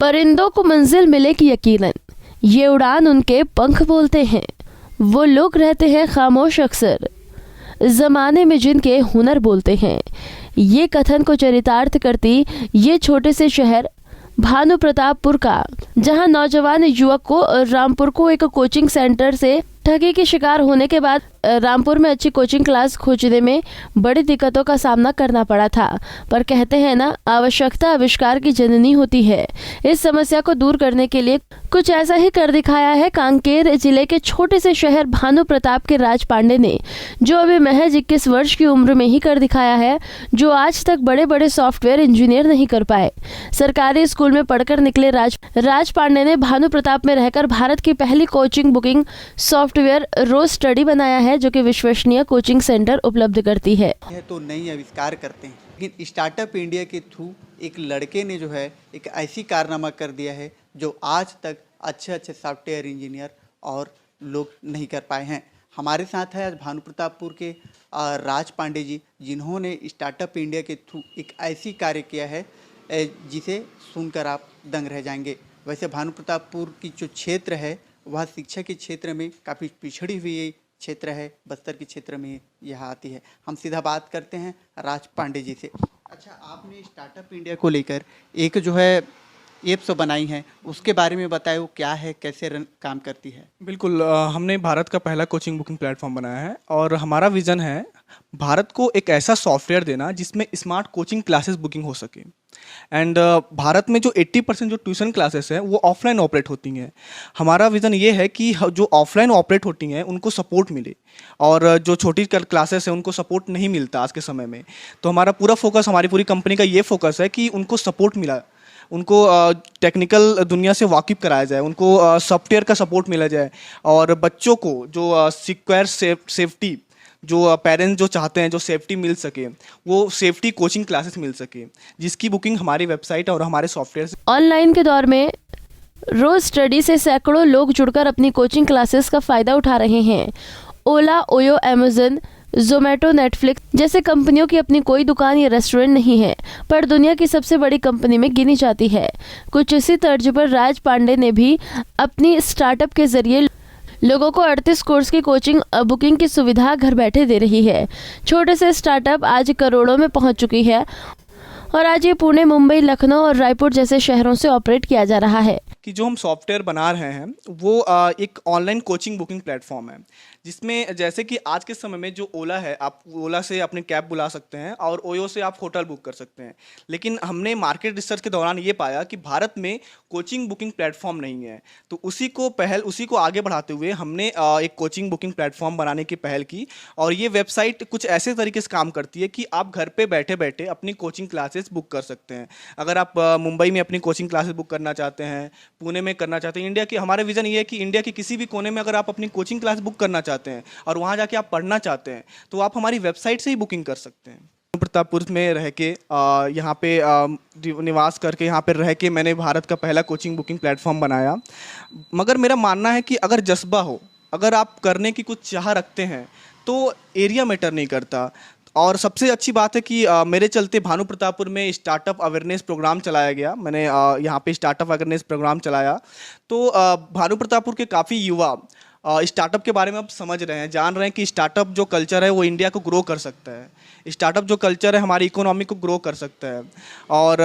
परिंदों को मंजिल मिलेगी यकीनन, ये उड़ान उनके पंख बोलते हैं। वो लोग रहते हैं खामोश अक्सर, जमाने में जिनके हुनर बोलते हैं। ये कथन को चरितार्थ करती ये छोटे से शहर भानु प्रतापपुर का, जहां नौजवान युवक को रामपुर को एक कोचिंग सेंटर से ठगी के शिकार होने के बाद रामपुर में अच्छी कोचिंग क्लास खोजने में बड़ी दिक्कतों का सामना करना पड़ा था। पर कहते हैं ना, आवश्यकता आविष्कार की जननी होती है। इस समस्या को दूर करने के लिए कुछ ऐसा ही कर दिखाया है कांकेर जिले के छोटे से शहर भानु प्रताप के राज पांडे ने, जो अभी महज 21 वर्ष की उम्र में ही कर दिखाया है जो आज तक बड़े बड़े सॉफ्टवेयर इंजीनियर नहीं कर पाए। सरकारी स्कूल में पढ़कर निकले राज पांडे ने भानु प्रताप में रहकर भारत की पहली कोचिंग बुकिंग सॉफ्टवेयर रोज स्टडी बनाया है, जो कि विश्वसनीय कोचिंग सेंटर उपलब्ध करती है। तो नई आविष्कार करते हैं, लेकिन स्टार्टअप इंडिया के थ्रू एक लड़के ने जो है एक ऐसी कारनामा कर दिया है जो आज तक अच्छे अच्छे सॉफ्टवेयर इंजीनियर और लोग नहीं कर पाए हैं। हमारे साथ है आज भानु प्रतापपुर के राज पांडे जी, जिन्होंने स्टार्टअप इंडिया के थ्रू एक ऐसी कार्य किया है जिसे सुनकर आप दंग रह जाएंगे। वैसे भानु प्रतापपुर की जो क्षेत्र है वह शिक्षा के क्षेत्र में काफ़ी पिछड़ी हुई क्षेत्र है, बस्तर के क्षेत्र में यह आती है। हम सीधा बात करते हैं राज पांडे जी से। अच्छा, आपने स्टार्टअप इंडिया को लेकर एक जो है ऐप्स बनाई है, उसके बारे में बताएं, वो क्या है, कैसे काम करती है? बिल्कुल, हमने भारत का पहला कोचिंग बुकिंग प्लेटफॉर्म बनाया है और हमारा विज़न है भारत को एक ऐसा सॉफ्टवेयर देना जिसमें स्मार्ट कोचिंग क्लासेस बुकिंग हो सके। एंड भारत में जो 80% जो ट्यूशन क्लासेस हैं वो ऑफलाइन ऑपरेट होती हैं। हमारा विज़न ये है कि जो ऑफलाइन ऑपरेट होती हैं उनको सपोर्ट मिले, और जो छोटी क्लासेस हैं उनको सपोर्ट नहीं मिलता आज के समय में। तो हमारा पूरा फोकस, हमारी पूरी कंपनी का ये फोकस है कि उनको सपोर्ट मिला, उनको टेक्निकल दुनिया से वाकिफ़ कराया जाए, उनको सॉफ्टवेयर का सपोर्ट मिला जाए, और बच्चों को जो सिक्योर सेफ्टी, जो पेरेंट्स जो चाहते हैं जो सेफ्टी मिल सके, वो सेफ्टी कोचिंग क्लासेस मिल सके, जिसकी बुकिंग हमारी वेबसाइट और हमारे सॉफ्टवेयर से। ऑनलाइन के दौर में रोज स्टडी से सैकड़ों लोग जुड़कर अपनी कोचिंग क्लासेस का फायदा उठा रहे हैं। ओला, ओयो, अमेजन, जोमेटो, नेटफ्लिक्स जैसे कंपनियों की अपनी कोई दुकान या रेस्टोरेंट नहीं है, पर दुनिया की सबसे बड़ी कंपनी में गिनी जाती है। कुछ इसी तर्ज पर राज पांडे ने भी अपनी स्टार्टअप के जरिए लोगों को 38 कोर्स की कोचिंग बुकिंग की सुविधा घर बैठे दे रही है। छोटे से स्टार्टअप आज करोड़ों में पहुंच चुकी है और आज ये पुणे, मुंबई, लखनऊ और रायपुर जैसे शहरों से ऑपरेट किया जा रहा है। कि जो हम सॉफ्टवेयर बना रहे हैं वो एक ऑनलाइन कोचिंग बुकिंग प्लेटफॉर्म है, जिसमें जैसे कि आज के समय में जो ओला है, आप ओला से अपने कैब बुला सकते हैं और ओयो से आप होटल बुक कर सकते हैं। लेकिन हमने मार्केट रिसर्च के दौरान ये पाया कि भारत में कोचिंग बुकिंग प्लेटफॉर्म नहीं है। तो उसी को आगे बढ़ाते हुए हमने एक कोचिंग बुकिंग प्लेटफॉर्म बनाने की पहल की, और ये वेबसाइट कुछ ऐसे तरीके से काम करती है कि आप घर पे बैठे बैठे अपनी कोचिंग क्लासेस बुक कर सकते हैं। अगर आप मुंबई में अपनी कोचिंग क्लासेस बुक करना चाहते हैं, पुणे में करना चाहते हैं, इंडिया की, हमारे विजन ये है कि इंडिया के किसी भी कोने में अगर आप अपनी कोचिंग क्लास बुक करना चाहते हैं और वहाँ जाके आप पढ़ना चाहते हैं, तो आप हमारी वेबसाइट से ही बुकिंग कर सकते हैं। प्रतापपुर में रह के यहाँ पे निवास करके, यहाँ पे रह के मैंने भारत का पहला कोचिंग बुकिंग प्लेटफॉर्म बनाया। मगर मेरा मानना है कि अगर जज्बा हो, अगर आप करने की कुछ चाह रखते हैं, तो एरिया मैटर नहीं करता। और सबसे अच्छी बात है कि मेरे चलते भानु प्रतापपुर में स्टार्टअप अवेयरनेस प्रोग्राम चलाया गया। मैंने यहाँ पे स्टार्टअप अवेयरनेस प्रोग्राम चलाया, तो भानु प्रतापपुर के काफ़ी युवा स्टार्टअप के बारे में अब समझ रहे हैं, जान रहे हैं कि स्टार्टअप जो कल्चर है वो इंडिया को ग्रो कर सकता है। स्टार्टअप जो कल्चर है हमारी इकोनॉमी को ग्रो कर सकता है, और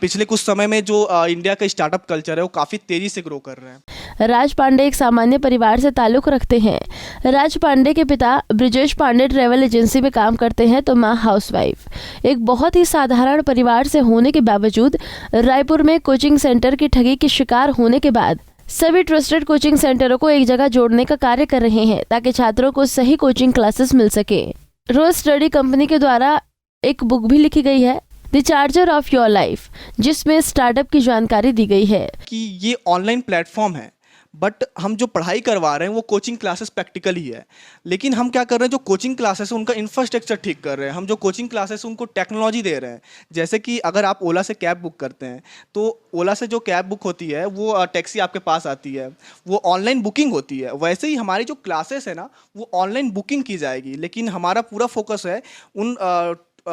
पिछले कुछ समय में जो इंडिया का स्टार्टअप कल्चर है वो काफ़ी तेज़ी से ग्रो कर रहे हैं। राज पांडे एक सामान्य परिवार से ताल्लुक़ रखते हैं। राज पांडे के पिता ब्रिजेश पांडे ट्रैवल एजेंसी में काम करते हैं, तो माँ हाउसवाइफ। एक बहुत ही साधारण परिवार से होने के बावजूद रायपुर में कोचिंग सेंटर की ठगी के शिकार होने के बाद सभी ट्रस्टेड कोचिंग सेंटरों को एक जगह जोड़ने का कार्य कर रहे हैं, ताकि छात्रों को सही कोचिंग क्लासेस मिल सके। रोज स्टडी कंपनी के द्वारा एक बुक भी लिखी गई है, the charger of your life, जिसमें स्टार्टअप की जानकारी दी गई है कि ये ऑनलाइन प्लेटफॉर्म है, बट हम जो पढ़ाई करवा रहे हैं वो कोचिंग क्लासेस प्रैक्टिकल ही है। लेकिन हम क्या कर रहे हैं, जो कोचिंग क्लासेस है उनका इंफ्रास्ट्रक्चर ठीक कर रहे हैं। हम जो कोचिंग क्लासेस उनको टेक्नोलॉजी दे रहे हैं। जैसे कि अगर आप ओला से कैब बुक करते हैं, तो ओला से जो कैब बुक होती है वो टैक्सी आपके पास आती है, वो ऑनलाइन बुकिंग होती है। वैसे ही हमारी जो क्लासेस है ना, वो ऑनलाइन बुकिंग की जाएगी। लेकिन हमारा पूरा फोकस है उन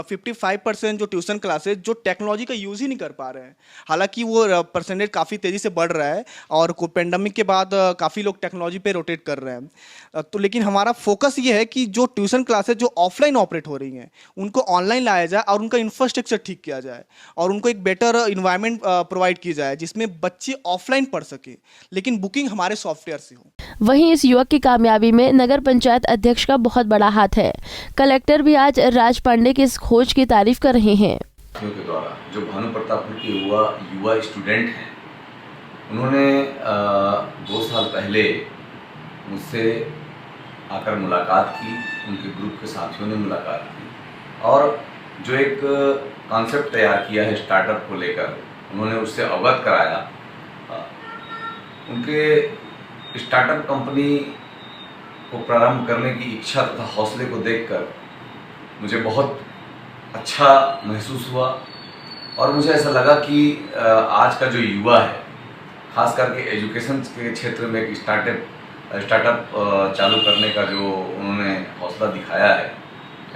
55% जो ट्यूशन क्लासेस जो टेक्नोलॉजी का यूज़ ही नहीं कर पा रहे हैं। हालांकि वो परसेंटेज काफ़ी तेज़ी से बढ़ रहा है और पेंडेमिक के बाद काफ़ी लोग टेक्नोलॉजी पे रोटेट कर रहे हैं। तो लेकिन हमारा फोकस ये है कि जो ट्यूशन क्लासेस जो ऑफलाइन ऑपरेट हो रही हैं उनको ऑनलाइन लाया जाए और उनका इंफ्रास्ट्रक्चर ठीक किया जाए और उनको एक बेटर इन्वायरमेंट प्रोवाइड की जाए जिसमें बच्चे ऑफलाइन पढ़ सके, लेकिन बुकिंग हमारे सॉफ्टवेयर से हो। वहीं इस युवक की कामयाबी में नगर पंचायत अध्यक्ष का बहुत बड़ा हाथ है। कलेक्टर भी आज राज पांडे की इस खोज की तारीफ कर रहे हैं। के द्वारा जो भानु प्रतापपुर के युवा स्टूडेंट हैं, उन्होंने 2 साल पहले मुझसे आकर मुलाकात की, उनके ग्रुप के साथियों ने मुलाकात की और जो एक कॉन्सेप्ट तैयार किया है स्टार्टअप को लेकर, उन्होंने उससे अवगत कराया। उनके स्टार्टअप कंपनी को प्रारंभ करने की इच्छा तथा हौसले को देखकर मुझे बहुत अच्छा महसूस हुआ और मुझे ऐसा लगा कि आज का जो युवा है, खास करके एजुकेशन के क्षेत्र में एक स्टार्टअप चालू करने का जो उन्होंने हौसला दिखाया है,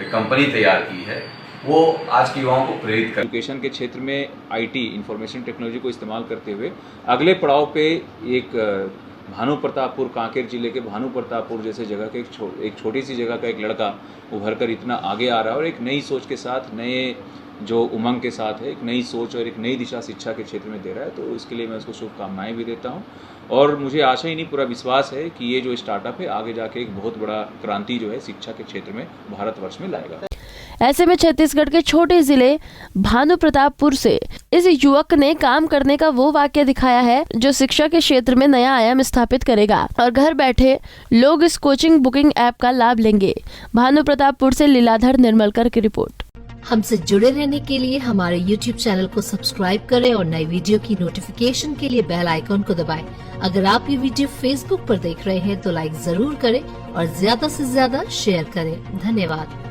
एक कंपनी तैयार की है, वो आज के युवाओं को प्रेरित कर। एजुकेशन के क्षेत्र में आईटी इंफॉर्मेशन टेक्नोलॉजी को इस्तेमाल करते हुए अगले पड़ाव पे एक भानु प्रतापपुर, कांकेर जिले के भानु प्रतापपुर जैसे जगह के एक छोटी सी जगह का एक लड़का उभर कर इतना आगे आ रहा है और एक नई सोच के साथ, नए जो उमंग के साथ है, एक नई सोच और एक नई दिशा शिक्षा के क्षेत्र में दे रहा है। तो इसके लिए मैं उसको शुभकामनाएं भी देता हूं और मुझे आशा ही नहीं पूरा विश्वास है कि ये जो स्टार्टअप है आगे जाके एक बहुत बड़ा क्रांति जो है शिक्षा के क्षेत्र में भारतवर्ष में लाएगा। ऐसे में छत्तीसगढ़ के छोटे जिले भानु प्रतापपुर से इस युवक ने काम करने का वो वाक्य दिखाया है जो शिक्षा के क्षेत्र में नया आयाम स्थापित करेगा और घर बैठे लोग इस कोचिंग बुकिंग ऐप का लाभ लेंगे। भानु प्रतापपुर से लीलाधर निर्मलकर की रिपोर्ट। हमसे जुड़े रहने के लिए हमारे YouTube चैनल को सब्सक्राइब करें और नई वीडियो की नोटिफिकेशन के लिए बेल आइकॉन को दबाएं। अगर आप ये वीडियो Facebook पर देख रहे हैं तो लाइक जरूर करें और ज्यादा से ज्यादा शेयर करें। धन्यवाद।